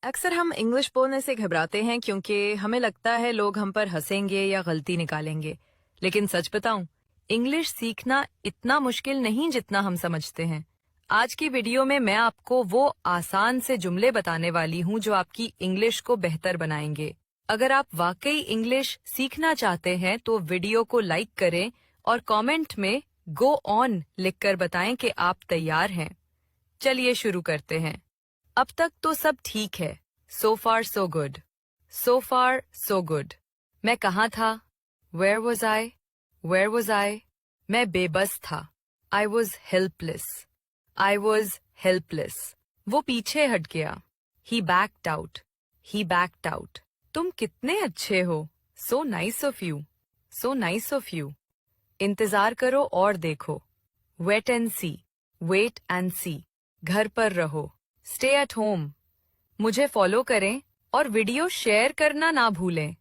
अक्सर हम इंग्लिश बोलने से घबराते हैं क्योंकि हमें लगता है लोग हम पर हंसेंगे या गलती निकालेंगे। लेकिन सच बताऊं, इंग्लिश सीखना इतना मुश्किल नहीं जितना हम समझते हैं। आज की वीडियो में मैं आपको वो आसान से जुमले बताने वाली हूं जो आपकी इंग्लिश को बेहतर बनाएंगे। अगर आप वाकई इंग्लिश सीखना चाहते हैं तो वीडियो को लाइक करें और कमेंट में गो ऑन लिखकर बताएं कि आप तैयार हैं। चलिए शुरू करते हैं। अब तक तो सब ठीक है। So far so good. So far so good. मैं कहाँ था? Where was I? Where was I? मैं बेबस था। I was helpless. I was helpless. वो पीछे हट गया। He backed out. He backed out. तुम कितने अच्छे हो। So nice of you. So nice of you. इंतजार करो और देखो। Wait and see. Wait and see. घर पर रहो। Stay at home. मुझे फॉलो करें और वीडियो शेयर करना ना भूलें।